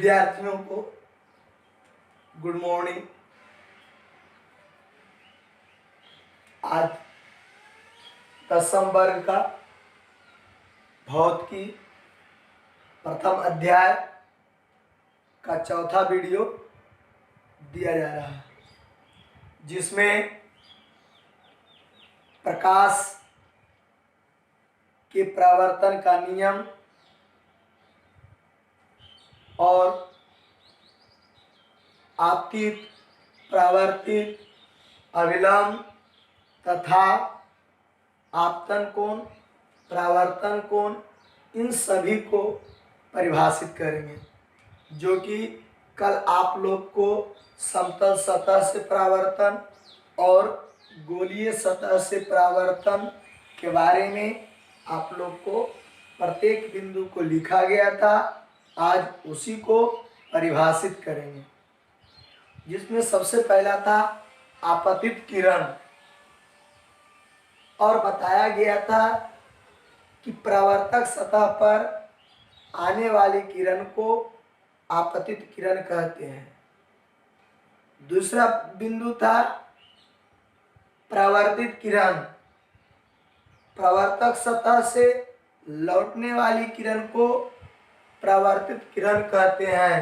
विद्यार्थियों को good morning. आज 10वीं वर्ग का भौतिकी प्रथम अध्याय का चौथा वीडियो दिया जा रहा है, जिसमें प्रकाश के परावर्तन का नियम और आपतित, परावर्तित, अविलंब तथा आपतन कोण, परावर्तन कोण, इन सभी को परिभाषित करेंगे, जो कि कल आप लोग को समतल सतह से परावर्तन और गोलीय सतह से परावर्तन के बारे में आप लोग को प्रत्येक बिंदु को लिखा गया था। आज उसी को परिभाषित करेंगे, जिसमें सबसे पहला था आपतित किरण, और बताया गया था कि परावर्तक सतह पर आने वाली किरण को आपतित किरण कहते हैं। दूसरा बिंदु था परावर्तित किरण, परावर्तक सतह से लौटने वाली किरण को परावर्तित किरण कहते हैं।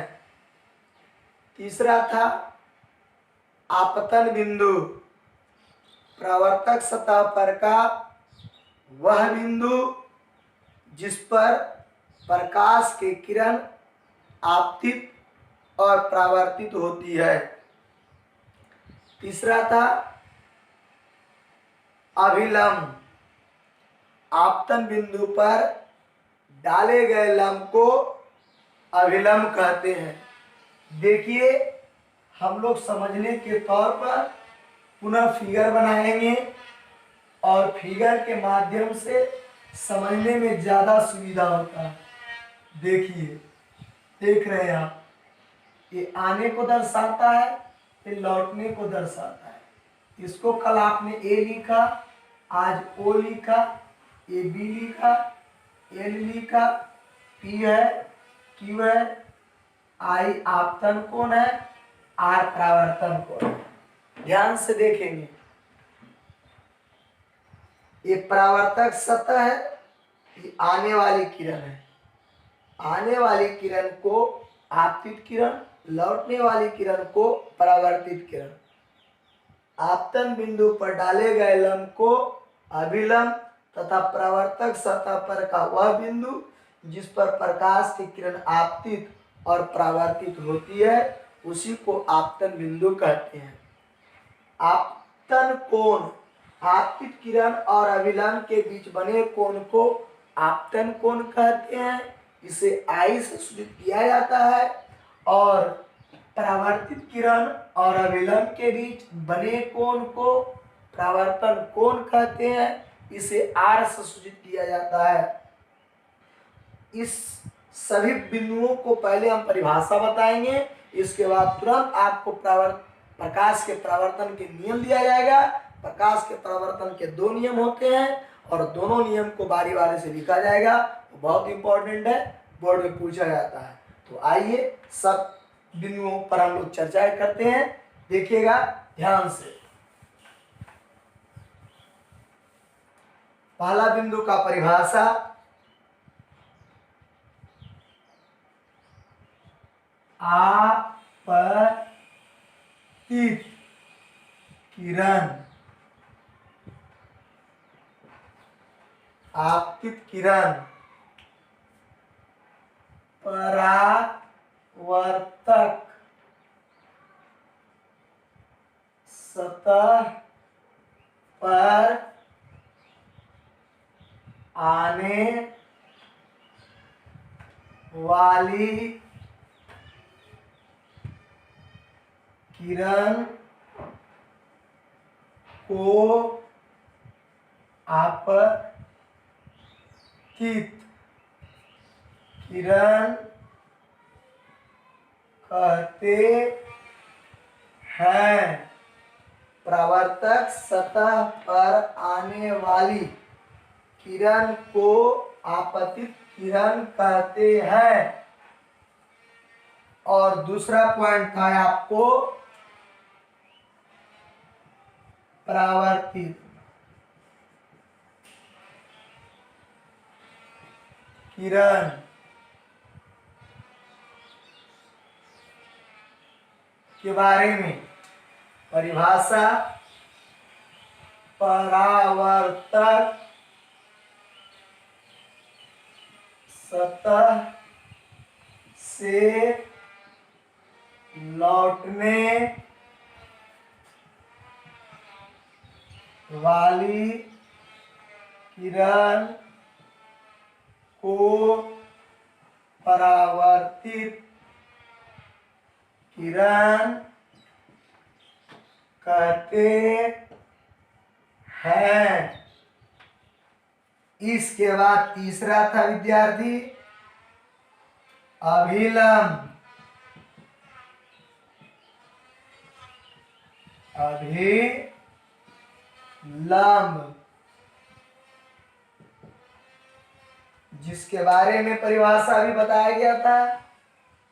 तीसरा था आपतन बिंदु, परावर्तक सतह पर का वह बिंदु जिस पर प्रकाश की किरण आपतित और परावर्तित होती है। तीसरा था अभिलंब, आपतन बिंदु पर डाले गए लंब को अभिलंब कहते हैं। देखिए, हम लोग समझने के तौर पर पुनः फिगर बनाएंगे और फिगर के माध्यम से समझने में ज़्यादा सुविधा होता है। देखिए, देख रहे हैं आप, ये आने को दर्शाता है, ये लौटने को दर्शाता है। इसको कल आपने ए लिखा, आज ओ लिखा, ए बी लिखा, एल लिखा, पी है, क्यू है, आई आपतन कोण है, आर परावर्तन कोण है। ध्यान से देखेंगे, ये परावर्तक सतह है, ये आने वाली किरण है। आने वाली किरण को आपतित किरण, लौटने वाली किरण को परावर्तित किरण। आपतन बिंदु पर डाले गए लंब को अभिलंब तथा परावर्तक सतह पर का वह बिंदु जिस पर प्रकाश की किरण आपतित और परावर्तित होती है, उसी को आपतन बिंदु कहते हैं। आपतन कोण, आपतित किरण और अभिलंब के बीच बने कोण को आपतन कोण कहते हैं। इसे आई से सूचित किया जाता है। और परावर्तित किरण और अभिलंब के बीच बने कोण को परावर्तन कोण कहते हैं। इसे आर से सूचित किया जाता है। इस सभी बिंदुओं को पहले हम परिभाषा बताएंगे, इसके बाद तुरंत आपको प्रकाश के परावर्तन के नियम दिया जाएगा। प्रकाश के परावर्तन के दो नियम होते हैं और दोनों नियम को बारी बारी से लिखा जाएगा। बहुत इंपॉर्टेंट है, बोर्ड में पूछा जाता है। तो आइए सब बिंदुओं पर हम लोग चर्चा करते हैं। देखिएगा ध्यान से। पहला बिंदु का परिभाषा, आपतित किरण, आपतित किरण परावर्तक सतह पर आने वाली किरण को आपतित किरण कहते हैं। परावर्तक सतह पर आने वाली किरण को आपतित किरण कहते हैं। और दूसरा पॉइंट था आपको परावर्तित किरण के बारे में परिभाषा। परावर्तक सतह से लौटने वाली किरण को परावर्तित किरण कहते हैं। इसके बाद तीसरा था विद्यार्थी अभिलंब। अभिलंब जिसके बारे में परिभाषा भी बताया गया था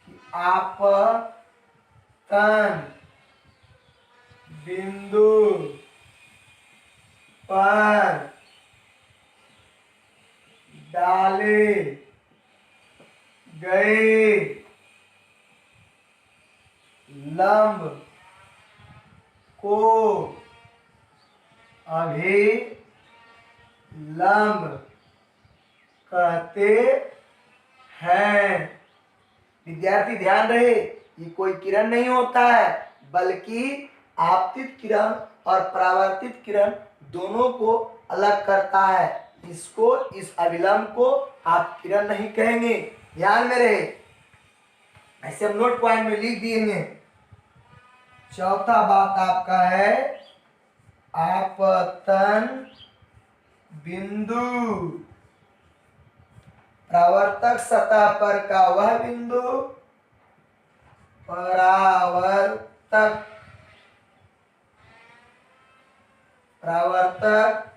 कि आपतन बिंदु पर डाले गए लंब को अभिलंब कहते हैं। विद्यार्थी ध्यान रहे, ये कोई किरण नहीं होता है, बल्कि आपतित किरण और परावर्तित किरण दोनों को अलग करता है। इसको, इस अभिलंब को आप किरण नहीं कहेंगे, ध्यान में रहे। ऐसे हम नोट पॉइंट में लिख दिएंगे। चौथा बात आपका है आपतन बिंदु। परावर्तक सतह पर का वह बिंदु परावर्तक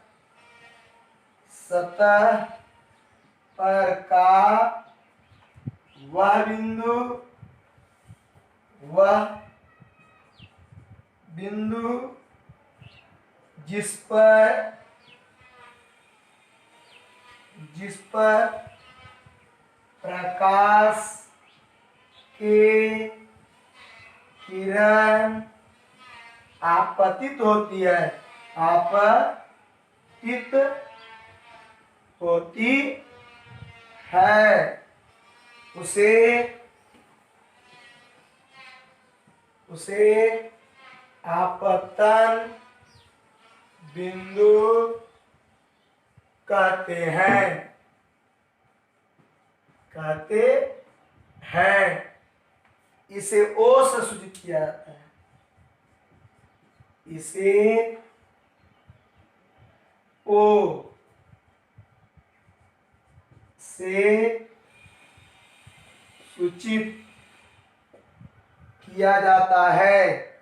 सतह पर का वह बिंदु जिस पर प्रकाश के किरण आपतित होती है, उसे आपतन बिंदु कहते हैं। इसे ओ से सूचित किया जाता है। इसे ओ से सूचित किया जाता है।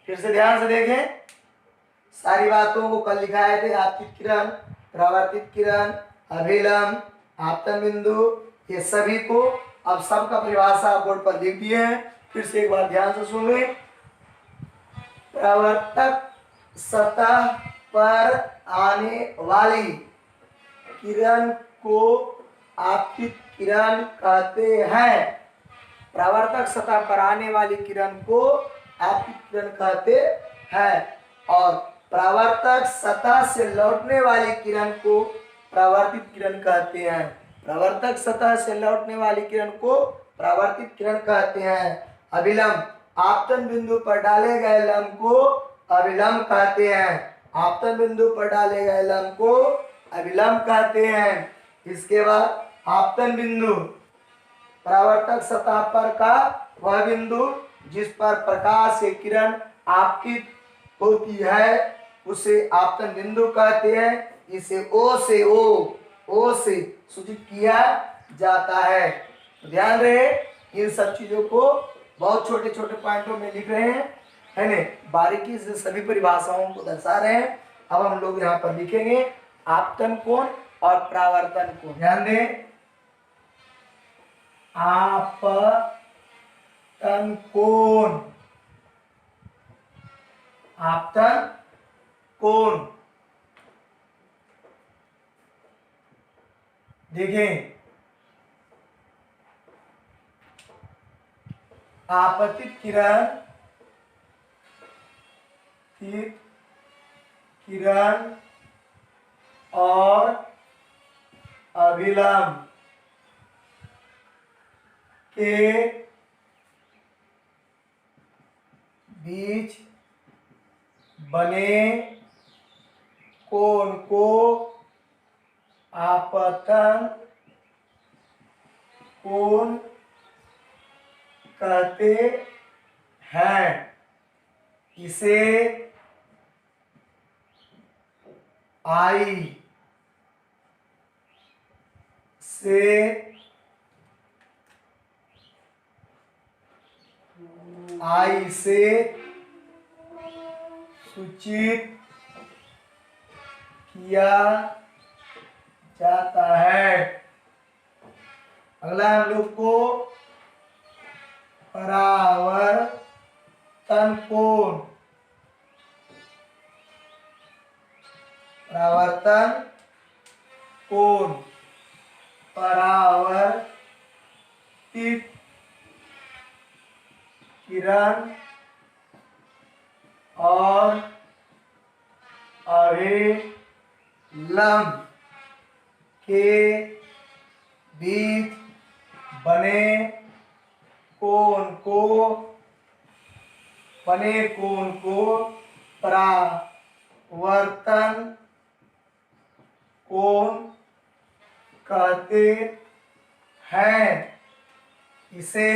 फिर से ध्यान से देखें, सारी बातों को कल लिखाए थे। आपतित किरण, परावर्तित किरण, अभिलंब, आपतन बिंदु, ये सभी को अब सबका परिभाषा बोर्ड पर लिख दिए हैं। फिर से एक बार ध्यान से सुन लें। परावर्तक सतह पर आने वाली किरण को आपतित किरण कहते हैं। परावर्तक सतह पर आने वाली किरण को आपतित किरण कहते हैं और परावर्तक सतह से लौटने वाली किरण को परावर्तित किरण कहते हैं। परावर्तक सतह से लौटने वाली किरण को परावर्तित किरण कहते हैं। अभिलंब, आपतन बिंदु पर डाले गए लंब को अभिलंब कहते हैं। आपतन बिंदु पर डाले गए लंब को अभिलंब कहते हैं। इसके बाद आपतन बिंदु, परावर्तक सतह पर का वह बिंदु जिस पर प्रकाश की किरण आपतित होती है, उसे आपतन बिंदु कहते हैं। इसे ओ से सूचित किया जाता है। ध्यान रहे, इन सब चीजों को बहुत छोटे छोटे पॉइंटों में लिख रहे हैं, है ना, बारीकी से सभी परिभाषाओं को दर्शा रहे हैं। अब हम लोग यहाँ पर लिखेंगे आपतन कोण और परावर्तन कोण। ध्यान दें, आपतन कोण, आपतन कोण। देखें, आपतित किरण, किरण और अभिलंब के बीच बने कोण को आपतन कोण कहते हैं। इसे आई से सूचित किया जाता है। अगला हम लोग को परावर्तन कोण, परावर्तन कोण, परावर्तित किरण और अभिलंब के बीच बने कोण को परावर्तन कोण कहते हैं। इसे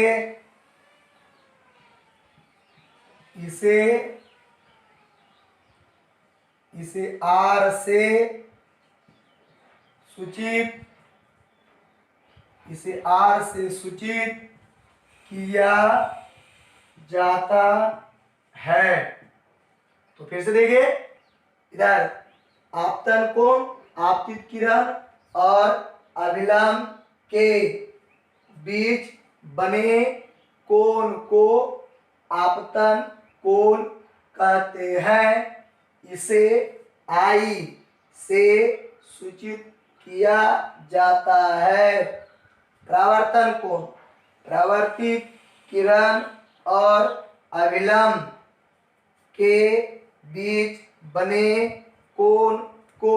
आर से सूचित किया जाता है। तो फिर से देखिए, इधर आपतन कोण, आपतित किरण और अभिलंब के बीच बने कोण को आपतन कोण कहते हैं। इसे आई से सूचित किया जाता है। परावर्तन कोण, परावर्तित किरण और अभिलंब के बीच बने कोण को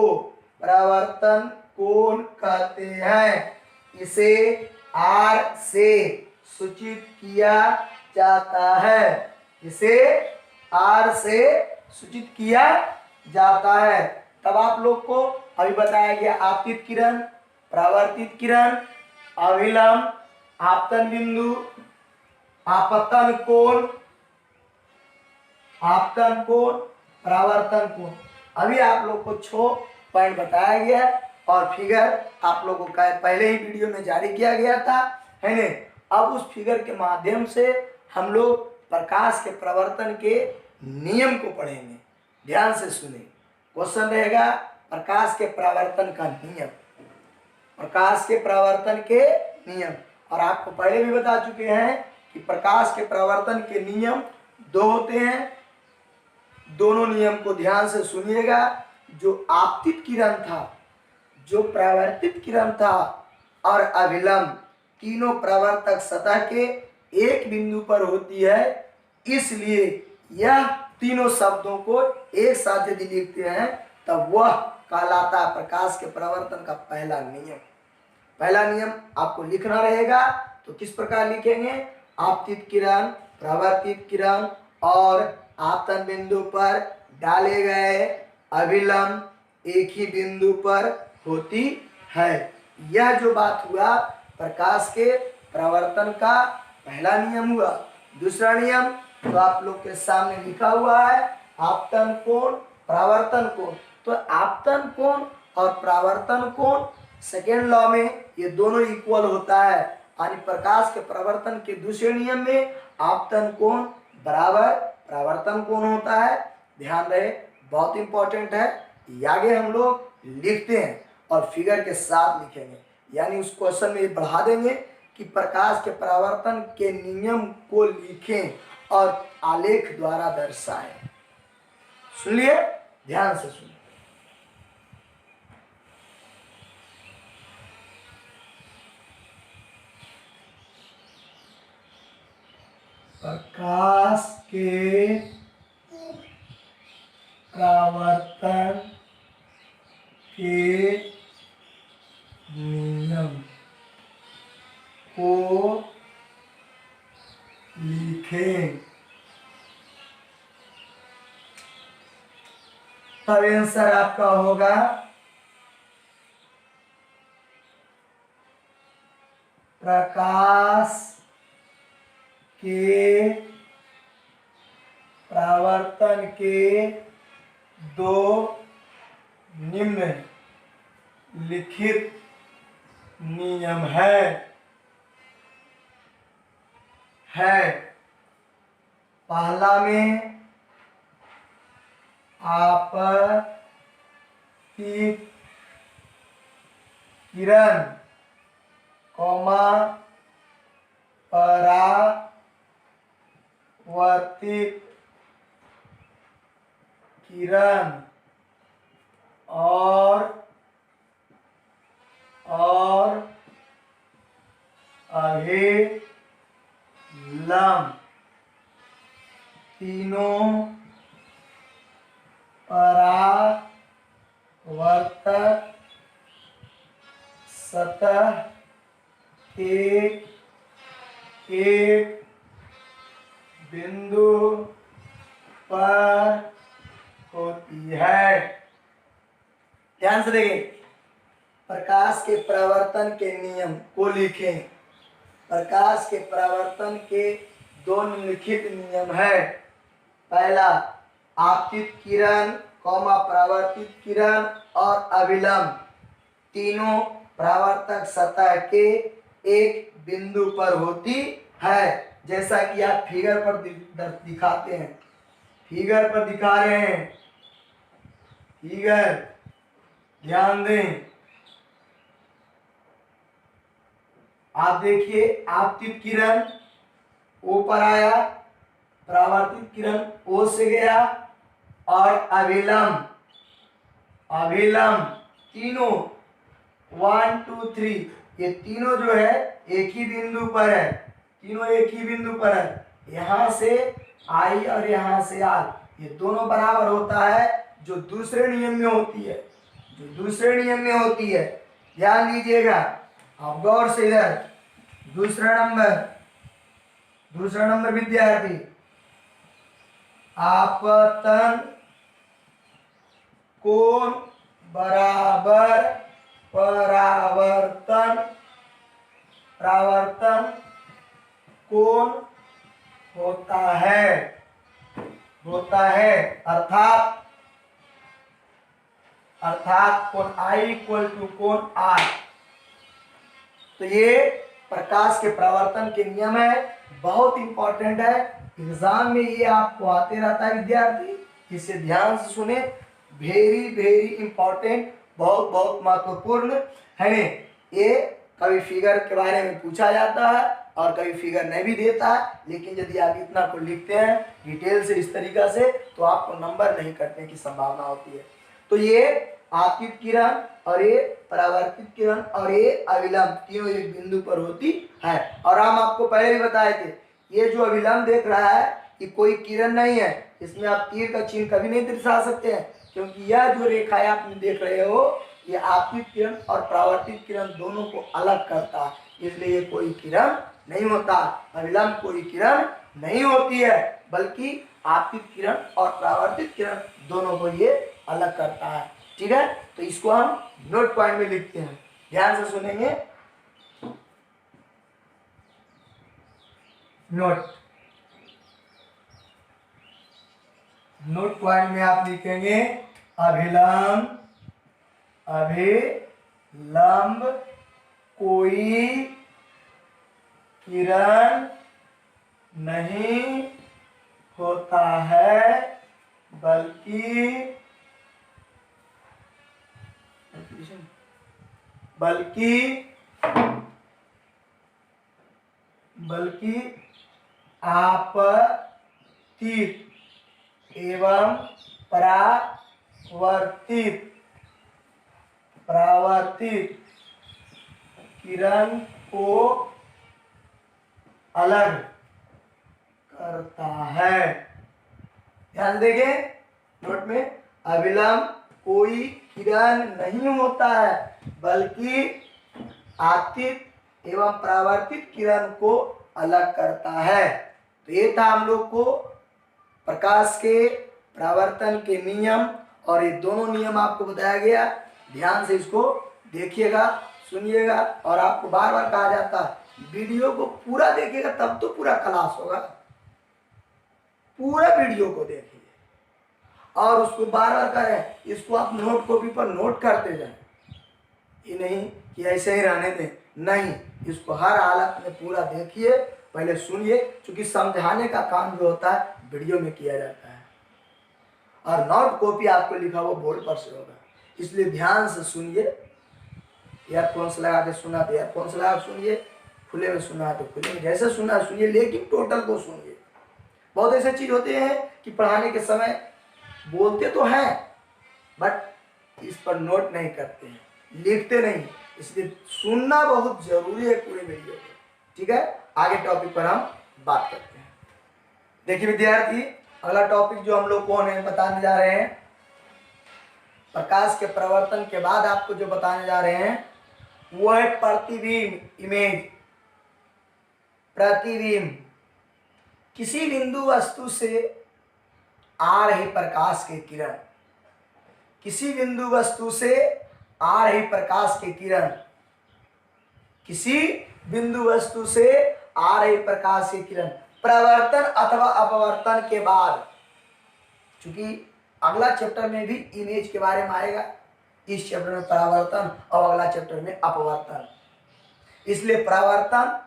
परावर्तन कोण कहते हैं। इसे आर से सूचित किया जाता है। इसे आर से सूचित किया जाता है। तब आप लोग को अभी बताया गया आपतित किरण, परावर्तित किरण, अभिलंब, आपतन बिंदु, आपतन कोण, आपतन कोण, परावर्तन कोण। अभी आप लोग को 6 पॉइंट बताया गया और फिगर आप लोगों का पहले ही वीडियो में जारी किया गया था, है न। अब उस फिगर के माध्यम से हम लोग प्रकाश के प्रवर्तन के नियम को पढ़ेंगे। ध्यान से सुने, क्वेश्चन रहेगा प्रकाश के प्रवर्तन का नियम, प्रकाश के प्रवर्तन के नियम। और आपको पहले भी बता चुके हैं कि प्रकाश के प्रवर्तन के नियम 2 होते हैं। दोनों नियम को ध्यान से सुनिएगा। जो आपतित किरण था, जो परावर्तित किरण था और अभिलंब, तीनों परावर्तक सतह के एक बिंदु पर होती है। इसलिए यह तीनों शब्दों को एक साथ यदि लिखते हैं तब वह कहलाता है प्रकाश के परावर्तन का पहला नियम। पहला नियम आपको लिखना रहेगा। तो किस प्रकार लिखेंगे? आपतित किरण, परावर्तित किरण और आपतन बिंदु पर डाले गए अभिलंब एक ही बिंदु पर होती है। यह जो बात हुआ प्रकाश के परावर्तन का पहला नियम हुआ। दूसरा नियम तो आप लोग के सामने लिखा हुआ है, आपतन कोण, परावर्तन कोण। तो आपतन कोण और परावर्तन कोण सेकेंड लॉ में ये दोनों इक्वल होता है। यानी प्रकाश के परावर्तन के दूसरे नियम में आपतन कोण बराबर परावर्तन कोण होता है। ध्यान रहे, बहुत इंपॉर्टेंट है। ये आगे हम लोग लिखते हैं और फिगर के साथ लिखेंगे, यानी उस क्वेश्चन में बढ़ा देंगे कि प्रकाश के परावर्तन के नियम को लिखें और आलेख द्वारा दर्शाएं। सुन लिए, ध्यान से सुनिए। प्रकाश के परावर्तन के नियम को लिखें, तब आंसर आपका होगा प्रकाश के परावर्तन के दो निम्न लिखित नियम है। पहला में आपतित किरण, परावर्तित किरण और अभिलंब तीनों परावर्तक सतह के एक बिंदु पर होती है। ध्यान से देखें, प्रकाश के परावर्तन के नियम को लिखें। प्रकाश के परावर्तन के दो निम्नलिखित नियम है। पहला, आपतित किरण, परावर्तित किरण और अभिलंब तीनों परावर्तक सतह के एक बिंदु पर होती है। जैसा कि आप फिगर पर दिखाते हैं, फिगर पर दिखा रहे हैं, फिगर ध्यान दें। आप देखिए, आपतित किरण ओ पर आया, परावर्तित किरण ओ से गया और अभिलंब तीनों 1 2 3 ये तीनों जो है एक ही बिंदु पर है, तीनों एक ही बिंदु पर है। यहाँ से आई और यहाँ से आर, ये दोनों बराबर होता है, जो दूसरे नियम में होती है, ध्यान दीजिएगा। आप गौर से इधर दूसरा नंबर विद्यार्थी, आपतन कोण बराबर परावर्तन कोण होता है, अर्थात कोण I इक्वल टू कोण R। तो ये प्रकाश के परावर्तन के नियम है, बहुत इंपॉर्टेंट है, एग्जाम में ये आपको आते रहता है विद्यार्थी, इसे ध्यान से सुने। वेरी इंपॉर्टेंट, बहुत महत्वपूर्ण है। ये कभी फिगर के बारे में पूछा जाता है और कभी फिगर नहीं भी देता है, लेकिन यदि आप इतना को लिखते हैं डिटेल से इस तरीका से, तो आपको नंबर नहीं कटने की संभावना होती है। तो ये आपतित किरण और ये परावर्तित किरण और ये अभिलंब तीनों एक बिंदु पर होती है। और हम आपको पहले भी बताए थे, ये जो अभिलंब देख रहा है ये कोई किरण नहीं है, इसमें आप तीर का चिन्ह कभी नहीं दर्शा सकते हैं, क्योंकि यह जो रेखाएं आप देख रहे हो ये आपतित किरण और परावर्तित किरण दोनों को अलग करता है, इसलिए ये कोई किरण नहीं होता। अभिलंब कोई किरण नहीं होती है, बल्कि आपतित किरण और परावर्तित किरण दोनों को ये अलग करता है। ठीक है, तो इसको हम नोट पॉइंट में लिखते हैं, ध्यान से सुनेंगे। नोट पॉइंट में आप लिखेंगे अभिलंब कोई किरण नहीं होता है, बल्कि बल्कि आपतित एवं परावर्तित किरण को अलग करता है। ध्यान देंगे नोट में, अविलंब कोई किरण नहीं होता है बल्कि आपतित एवं परावर्तित किरण को अलग करता है। तो ये था हम लोग को प्रकाश के परावर्तन के नियम, और ये दोनों नियम आपको बताया गया। ध्यान से इसको देखिएगा, सुनिएगा, और आपको बार बार कहा जाता है वीडियो को पूरा देखिएगा तब तो पूरा क्लास होगा। पूरा वीडियो को देखिए और उसको बार बार करें, इसको आप नोट कॉपी पर नोट करते जाएं। ये नहीं कि ऐसे ही रहने दें, नहीं, इसको हर हालत में पूरा देखिए, पहले सुनिए, क्योंकि समझाने का काम जो होता है वीडियो में किया जाता है और नोट कॉपी आपको लिखा हुआ बोर्ड पर से होगा। इसलिए ध्यान से सुनिए, ईयरफोन्स लगा के सुना तो ईयरफोन्स लगा के सुनिए, खुले में सुना तो खुले में, जैसे सुना सुनिए, लेकिन टोटल को सुनिए। बहुत ऐसे चीज होते हैं कि पढ़ाने के समय बोलते तो हैं बट इस पर नोट नहीं करते हैं, लिखते नहीं, इसलिए सुनना बहुत जरूरी है पूरे वीडियो को। ठीक है, आगे टॉपिक पर हम बात करते हैं। देखिए विद्यार्थी, अगला टॉपिक जो हम लोग कौन है बताने जा रहे हैं, प्रकाश के प्रवर्तन के बाद आपको जो बताने जा रहे हैं वो है प्रतिबिंब, इमेज। प्रतिबिंब किसी बिंदु वस्तु से आ रही प्रकाश की किरण, किसी बिंदु वस्तु से आ रही प्रकाश की किरण, किसी बिंदु वस्तु से आ रही प्रकाश की किरण प्रवर्तन अथवा अपवर्तन के बाद, चूंकि अगला चैप्टर में भी इमेज के बारे में आएगा, इस चैप्टर में परावर्तन और अगला चैप्टर में अपवर्तन, इसलिए परावर्तन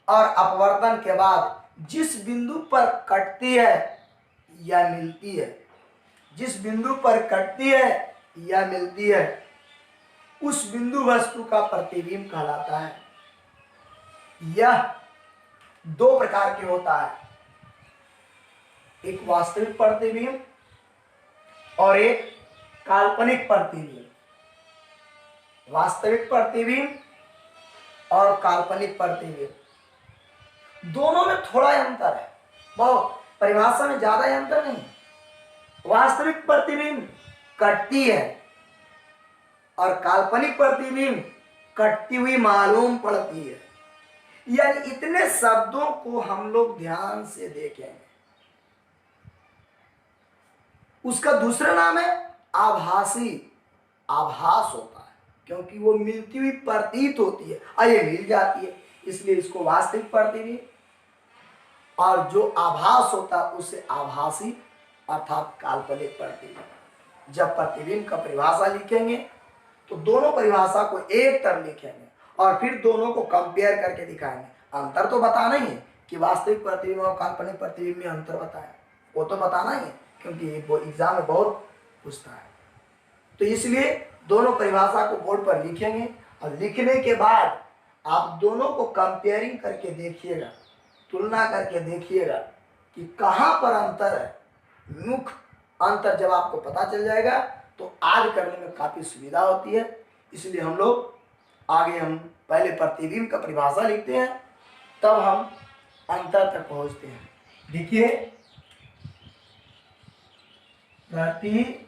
और अपवर्तन के बाद जिस बिंदु पर कटती है या मिलती है, जिस बिंदु पर कटती है या मिलती है उस बिंदु वस्तु का प्रतिबिंब कहलाता है। यह दो प्रकार के होता है, एक वास्तविक प्रतिबिंब और एक काल्पनिक प्रतिबिंब। वास्तविक प्रतिबिंब और काल्पनिक प्रतिबिंब दोनों में थोड़ा अंतर है, बहुत, परिभाषा में ज्यादा अंतर नहीं। वास्तविक प्रतिबिंब कटती है और काल्पनिक प्रतिबिंब कटती हुई मालूम पड़ती है। यानी इतने शब्दों को हम लोग ध्यान से देखेंगे। उसका दूसरा नाम है आभासी, आभास होता है क्योंकि वो मिलती हुई प्रतीत होती है और ये मिल जाती है, इसलिए इसको वास्तविक प्रतिबिंब, और जो आभास होता है उसे आभासी अर्थात काल्पनिक प्रतिबिंब। जब प्रतिबिंब का परिभाषा लिखेंगे तो दोनों परिभाषा को एक तरह लिखेंगे और फिर दोनों को कंपेयर करके दिखाएंगे। अंतर तो बताना ही है कि वास्तविक प्रतिबिंब और काल्पनिक प्रतिबिंब में अंतर बताएं, वो तो बताना ही है क्योंकि वो एग्जाम में बहुत पूछता है। तो इसलिए दोनों परिभाषा को बोर्ड पर लिखेंगे और लिखने के बाद आप दोनों को कंपेयरिंग करके देखिएगा, तुलना करके देखिएगा कि कहाँ पर अंतर है। मुख्य अंतर जब आपको पता चल जाएगा तो आगे करने में काफ़ी सुविधा होती है। इसलिए हम लोग आगे हम पहले प्रतिबिंब का परिभाषा लिखते हैं, तब हम अंतर तक पहुँचते हैं। देखिए, प्रतिबिंब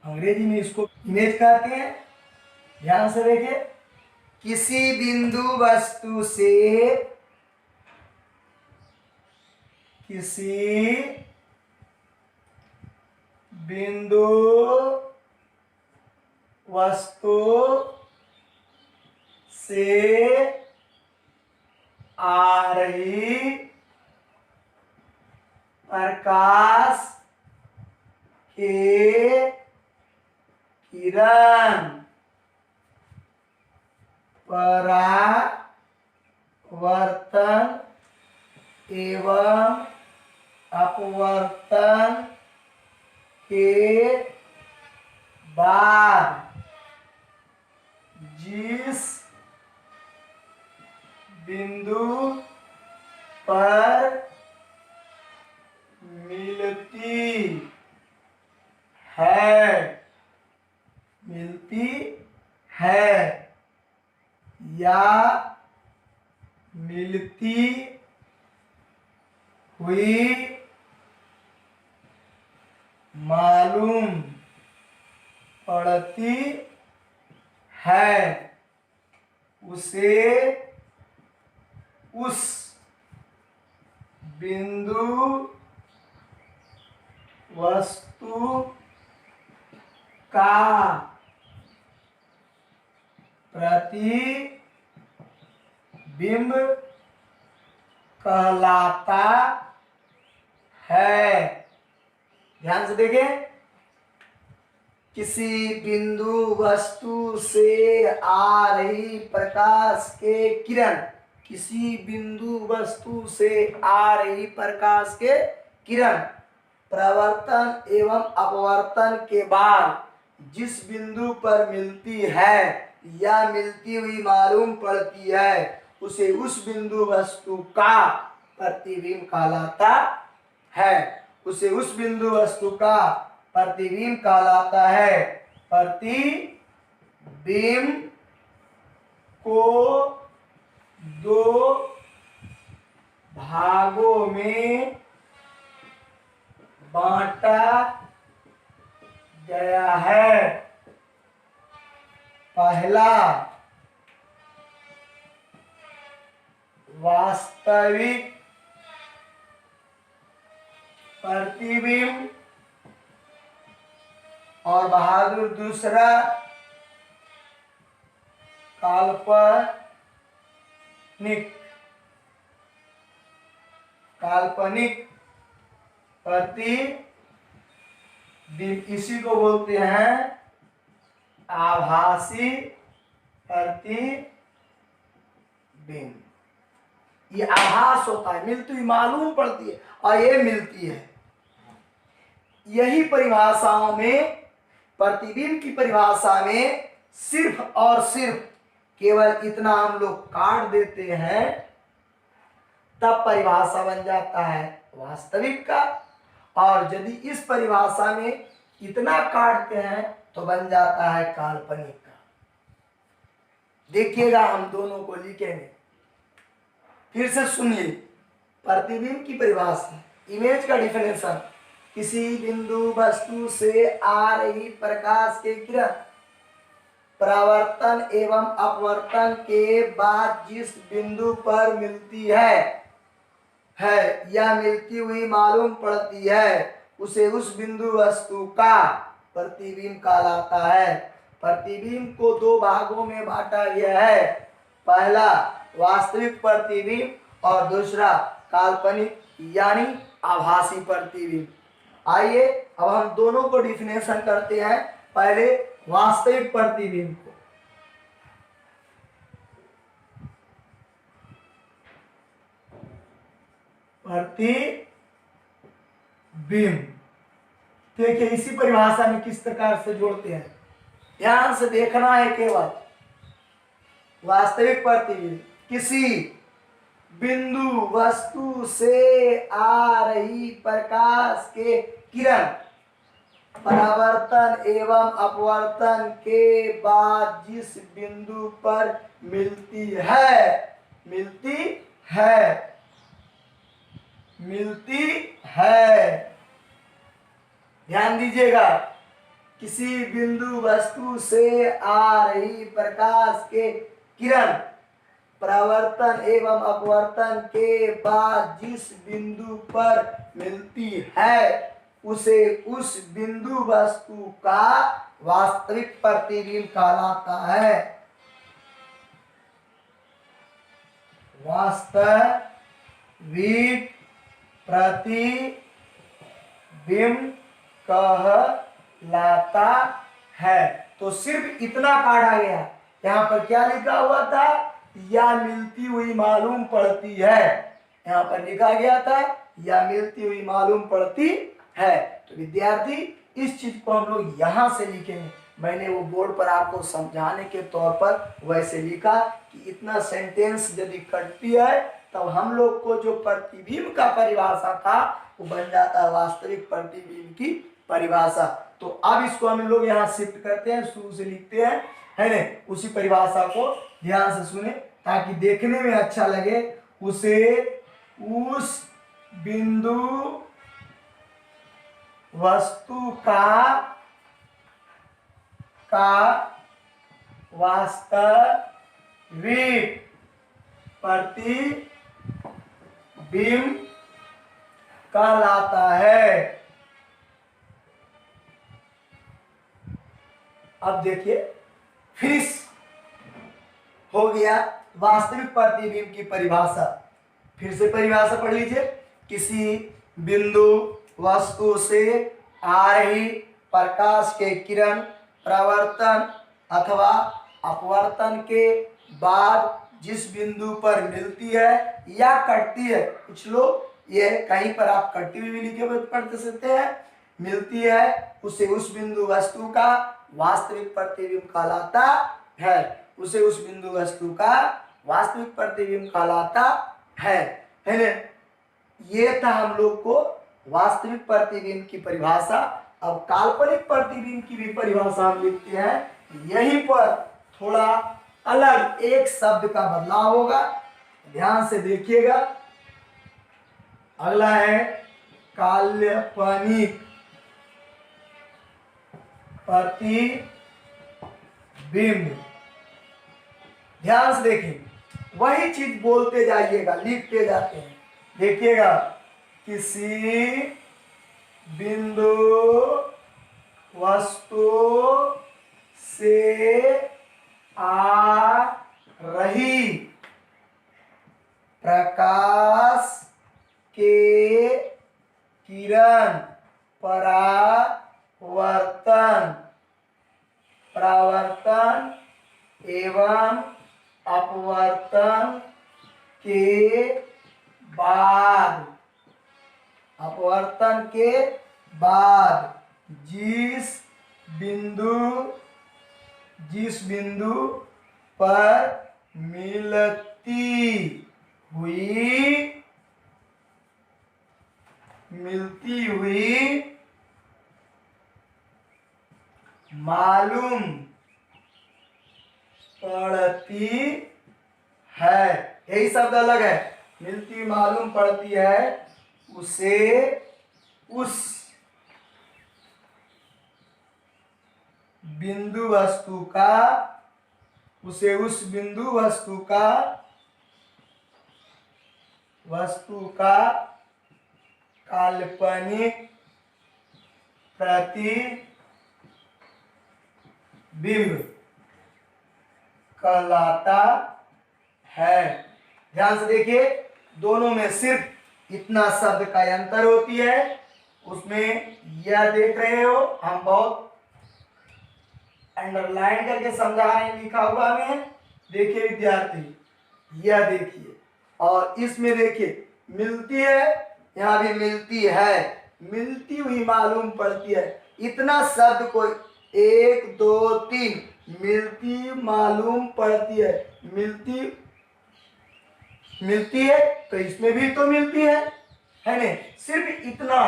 अंग्रेजी में इसको इमेज कहते हैं। ध्यान से देखिए, किसी बिंदु वस्तु से किसी बिंदु वस्तु से आ रही प्रकाश के किरण परावर्तन एवं अपवर्तन के बाद जिस बिंदु पर मिलती है या मिलती हुई मालूम पड़ती है उसे उस बिंदु वस्तु का प्रतिबिंब कहलाता है। ध्यान से देखें, किसी बिंदु वस्तु से आ रही प्रकाश के किरण, किसी बिंदु वस्तु से आ रही प्रकाश के किरण प्रवर्तन एवं अपवर्तन के बाद जिस बिंदु पर मिलती है या मिलती हुई मालूम पड़ती है उसे उस बिंदु वस्तु का प्रतिबिंब कहलाता है। उसे उस बिंदु वस्तु का प्रतिबिंब कहलाता है। प्रतिबिंब को दो भागों में बांटा गया है। पहला वास्तविक प्रतिबिंब और बहादुर दूसरा काल्पनिक प्रतिबिंब। इसी को बोलते हैं आभासी प्रतिबिंब। ये आभास होता है, मिलती हुई मालूम पड़ती है और ये मिलती है। यही परिभाषाओं में, प्रतिबिंब की परिभाषा में सिर्फ और सिर्फ केवल इतना हम लोग काट देते हैं तब परिभाषा बन जाता है वास्तविक का, और यदि इस परिभाषा में इतना काटते हैं तो बन जाता है काल्पनिक का। देखिएगा, हम दोनों को लिखेंगे, फिर से सुनिए। प्रतिबिंब की परिभाषा, इमेज का डिफिनेशन, किसी बिंदु वस्तु से आ रही प्रकाश के किरण परावर्तन एवं अपवर्तन के बाद जिस बिंदु पर मिलती है या मिलती हुई मालूम पड़ती है उसे उस बिंदु वस्तु का प्रतिबिंब कहलाता है। प्रतिबिंब को दो भागों में बांटा गया है, पहला वास्तविक प्रतिबिंब और दूसरा काल्पनिक यानी आभासी प्रतिबिंब। आइए अब हम दोनों को डिफिनेशन करते हैं। पहले वास्तविक प्रतिबिंब को, प्रतिबिंब देखिए इसी परिभाषा में किस प्रकार से जोड़ते हैं, ध्यान से देखना है। केवल वास्तविक प्रतिबिंब किसी बिंदु वस्तु से आ रही प्रकाश के किरण परावर्तन एवं अपवर्तन के बाद जिस बिंदु पर मिलती है। ध्यान दीजिएगा, किसी बिंदु वस्तु से आ रही प्रकाश के किरण परावर्तन एवं अपवर्तन के बाद जिस बिंदु पर मिलती है उसे उस बिंदु वस्तु का वास्तविक प्रतिबिंब कहलाता है। वास्तविक प्रतिबिंब कहलाता है। तो सिर्फ इतना काटा गया, यहाँ पर क्या लिखा हुआ था, या मिलती हुई मालूम पड़ती है, यहाँ पर लिखा गया था या मिलती हुई मालूम पड़ती है। तो विद्यार्थी इस चीज को हम लोग यहां से लिखेंगे, मैंने वो बोर्ड पर आपको समझाने के तौर पर वैसे लिखा कि इतना सेंटेंस यदि कटती है तब हम लोग को जो प्रतिबिंब का परिभाषा था वो बन जाता है वास्तविक प्रतिबिंब की परिभाषा। तो अब इसको हम लोग यहाँ शिफ्ट करते हैं, शुरू से लिखते हैं, है ना। उसी परिभाषा को ध्यान से सुने ताकि देखने में अच्छा लगे। उसे उस बिंदु वस्तु का वास्तविक प्रतिबिंब कहलाता है। अब देखिए फिनिश हो गया वास्तविक प्रतिबिंब की परिभाषा। फिर से परिभाषा पढ़ लीजिए। किसी बिंदु वस्तु से आ रही प्रकाश के किरण प्रवर्तन अथवा अपवर्तन के बाद जिस बिंदु पर मिलती है या कटती है, कुछ लोग ये कहीं पर आप कटती हुई भी लिखे हुए पढ़ सकते हैं, मिलती है, उसे उस बिंदु वस्तु का वास्तविक प्रतिबिंब कहलाता है। उसे उस बिंदु वस्तु का वास्तविक प्रतिबिंब कहलाता है ना। ये था हम लोग को वास्तविक प्रतिबिंब की परिभाषा। अब काल्पनिक प्रतिबिंब की भी परिभाषा हम लिखते हैं। यहीं पर थोड़ा अलग एक शब्द का बदलाव होगा, ध्यान से देखिएगा। अगला है काल्पनिक प्रतिबिंब। ध्यान से देखिए, वही चीज बोलते जाइएगा, लिखते जाते हैं। देखिएगा, किसी बिंदु वस्तु से आ रही प्रकाश के किरण परावर्तन एवं अपवर्तन के बाद जिस बिंदु पर मिलती हुई मालूम पड़ती है, यही शब्द अलग है, मिलती मालूम पड़ती है, उसे उस बिंदु वस्तु का काल्पनिक प्रतिबिंब कहलाता है। ध्यान से देखिए, दोनों में सिर्फ इतना शब्द का अंतर होती है। उसमें यह देख रहे हो, हम बहुत अंडरलाइन करके समझा रहे हैं, लिखा हुआ हमें। देखिए विद्यार्थी, यह देखिए, और इसमें देखिए मिलती है, यहाँ भी मिलती है, मिलती हुई मालूम पड़ती है। इतना शब्द को 1 2 3 मिलती मालूम पड़ती है, मिलती है, तो इसमें भी तो मिलती है ना। सिर्फ इतना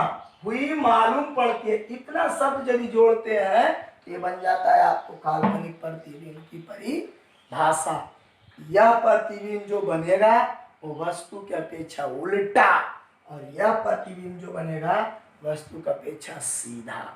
हुई मालूम पड़ती है, इतना शब्द यदि जोड़ते हैं ये बन जाता है आपको काल्पनिक प्रतिबिंब की परिभाषा। यह प्रतिबिंब जो बनेगा वो वस्तु की अपेक्षा उल्टा, और यह प्रतिबिंब जो बनेगा वस्तु की अपेक्षा सीधा।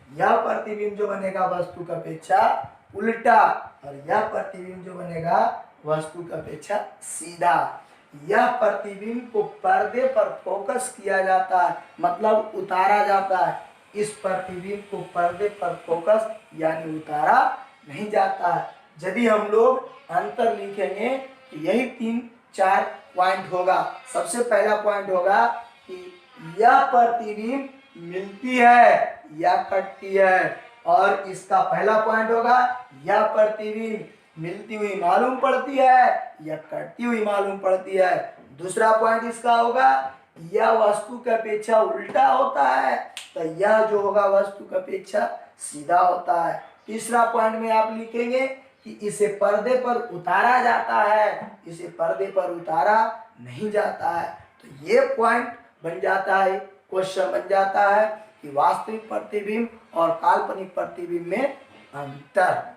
यह प्रतिबिंब जो बनेगा वस्तु की अपेक्षा उल्टा, और यह प्रतिबिंब जो बनेगा वस्तु की अपेक्षा सीधा। यह प्रतिबिंब को पर्दे पर फोकस किया जाता है, मतलब उतारा जाता है। इस प्रतिबिंब को पर्दे पर फोकस यानी उतारा नहीं जाता है। यदि हम लोग अंतर लिखेंगे तो यही 3-4 पॉइंट होगा। सबसे पहला पॉइंट होगा कि यह प्रतिबिंब मिलती है या कटती है, और इसका पहला पॉइंट होगा यह प्रतिबिंब मिलती हुई मालूम पड़ती है या कटती हुई मालूम पड़ती है। दूसरा पॉइंट इसका होगा यह वस्तु की अपेक्षा उल्टा होता है, तो यह जो होगा वस्तु की अपेक्षा सीधा होता है। तीसरा पॉइंट में आप लिखेंगे कि इसे पर्दे पर उतारा जाता है, इसे पर्दे पर उतारा नहीं जाता है। तो ये पॉइंट बन जाता है, क्वेश्चन बन जाता है कि वास्तविक प्रतिबिंब और काल्पनिक प्रतिबिंब में अंतर।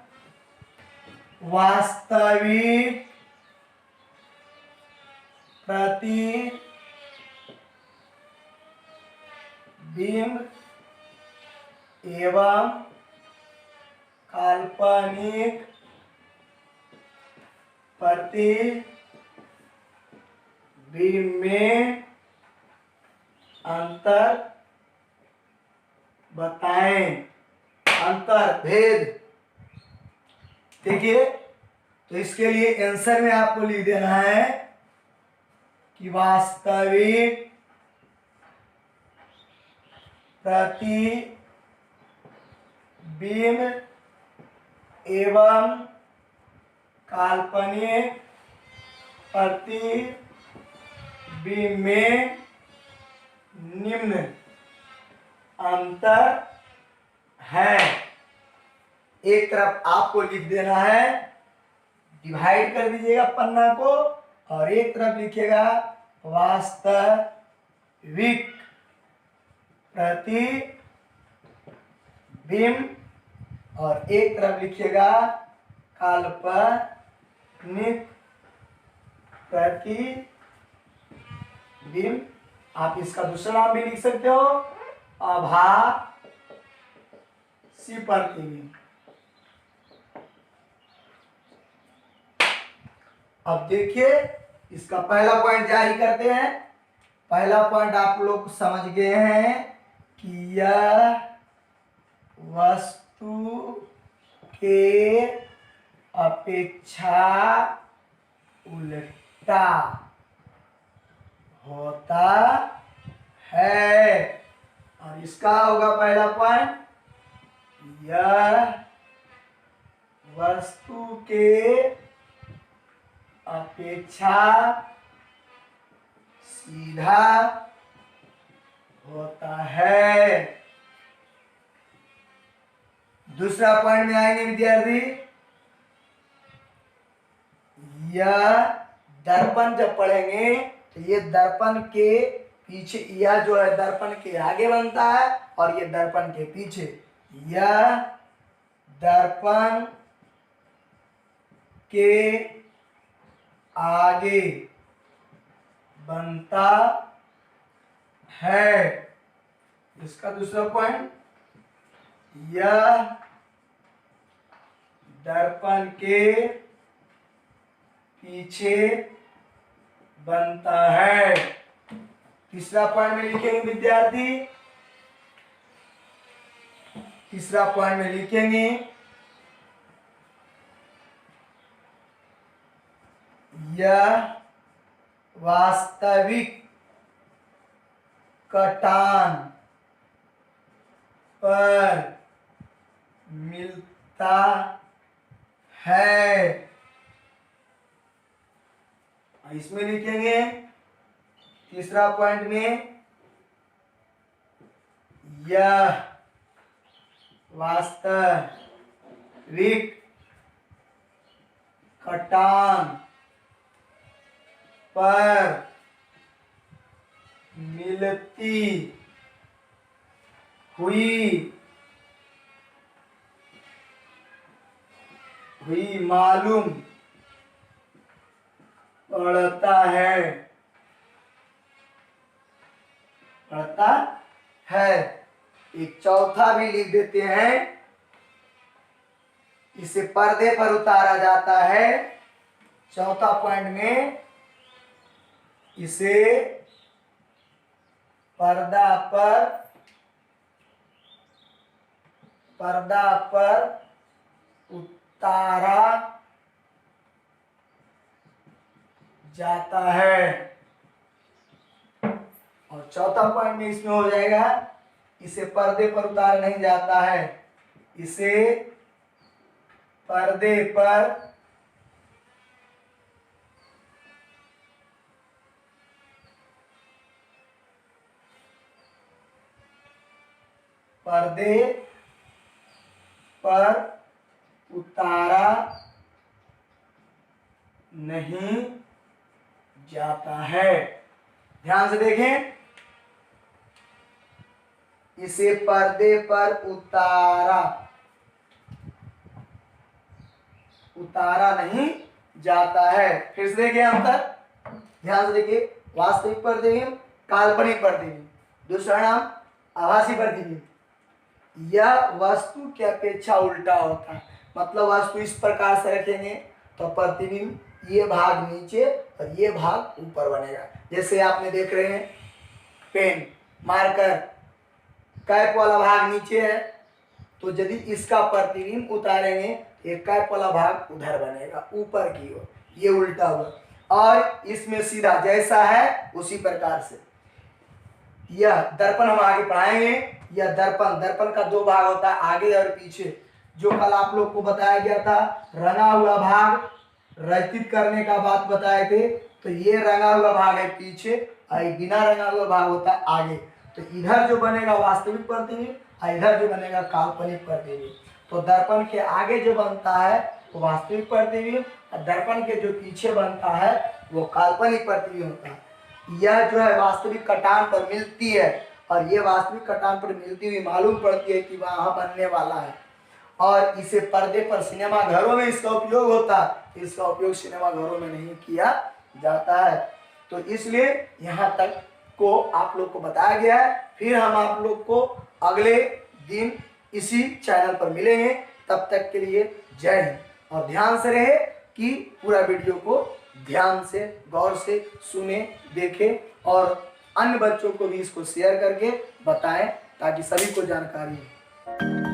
वास्तविक प्रतिबिंब एवं काल्पनिक प्रतिबिंब में अंतर बताएं, अंतर भेद। देखिए, तो इसके लिए आंसर में आपको लिख देना है कि वास्तविक प्रतिबिंब एवं काल्पनिक प्रतिबिंब में निम्न अंतर है। एक तरफ आपको लिख देना है, डिवाइड कर दीजिएगा पन्ना को, और एक तरफ लिखिएगा वास्तविक प्रतिबिंब, और एक तरफ लिखिएगा काल्पनिक प्रतिबिंब। आप इसका दूसरा नाम भी लिख सकते हो, आभासी प्रतिबिंब। अब देखिए, इसका पहला पॉइंट जारी करते हैं। पहला पॉइंट आप लोग समझ गए हैं कि यह वस्तु के अपेक्षा उल्टा होता है। और इसका होगा पहला पॉइंट, यह वस्तु के अपेक्षा सीधा होता है। दूसरा पॉइंट में आएंगे विद्यार्थी, यह दर्पण जब पढ़ेंगे तो ये दर्पण के पीछे, यह जो है दर्पण के आगे बनता है और ये दर्पण के पीछे। यह दर्पण के आगे बनता है। इसका दूसरा पॉइंट, यह दर्पण के पीछे बनता है। तीसरा पॉइंट में लिखेंगे विद्यार्थी, तीसरा पॉइंट में लिखेंगे यह वास्तविक कटान पर मिलता है। इसमें लिखेंगे तीसरा पॉइंट में, यह वास्तविक कटान पर मिलती हुई मालूम पड़ता है। एक चौथा भी लिख देते हैं, इसे पर्दे पर उतारा जाता है। चौथा पॉइंट में इसे पर्दा पर उतारा जाता है। और चौथा पॉइंट में इसमें हो जाएगा, इसे पर्दे पर उतारा नहीं जाता है, इसे पर्दे पर उतारा नहीं जाता है। ध्यान से देखें, इसे पर्दे पर उतारा नहीं जाता है। फिर से देखिए अंतर, ध्यान से देखिए, वास्तविक प्रतिबिंब, काल्पनिक प्रतिबिंब। दूसरा नाम आभासी प्रतिबिंब। यह वस्तु की अपेक्षा उल्टा होता है, मतलब वस्तु इस प्रकार से रखेंगे तो प्रतिबिंब ये भाग नीचे और ये भाग ऊपर बनेगा। जैसे आपने देख रहे हैं पेन, मार्कर, कैप वाला भाग नीचे है, तो यदि इसका प्रतिबिंब उतारेंगे ये कैप वाला भाग उधर बनेगा ऊपर की ओर, ये उल्टा हुआ। और इसमें सीधा जैसा है उसी प्रकार से यह दर्पण हम आगे पढ़ाएंगे। यह दर्पण का दो भाग होता है, आगे और पीछे। जो कल आप लोग को बताया गया था, रंगा हुआ भाग रचित करने का बात बताए थे, तो ये रंगा हुआ भाग है पीछे और बिना रंगा हुआ भाग होता है आगे। तो इधर जो बनेगा वास्तविक प्रतिबिंब और इधर जो बनेगा काल्पनिक प्रतिबिंब। तो दर्पण के आगे जो बनता है वो वास्तविक प्रतिबिंब और दर्पण के जो पीछे बनता है वो काल्पनिक प्रतिबिंब होता है। यह जो है वास्तविक कटान पर मिलती है और ये वास्तविक कटान पर मिलती हुई मालूम पड़ती है कि वहाँ बनने वाला है। और इसे पर्दे पर सिनेमा घरों में इसका उपयोग होता है, इसका उपयोग सिनेमा घरों में नहीं किया जाता है। तो इसलिए यहाँ तक को आप लोग को बताया गया है। फिर हम आप लोग को अगले दिन इसी चैनल पर मिलेंगे। तब तक के लिए जय हिंद। और ध्यान से रहे कि पूरा वीडियो को ध्यान से गौर से सुने, देखें और अन्य बच्चों को भी इसको शेयर करके बताएं ताकि सभी को जानकारी हो।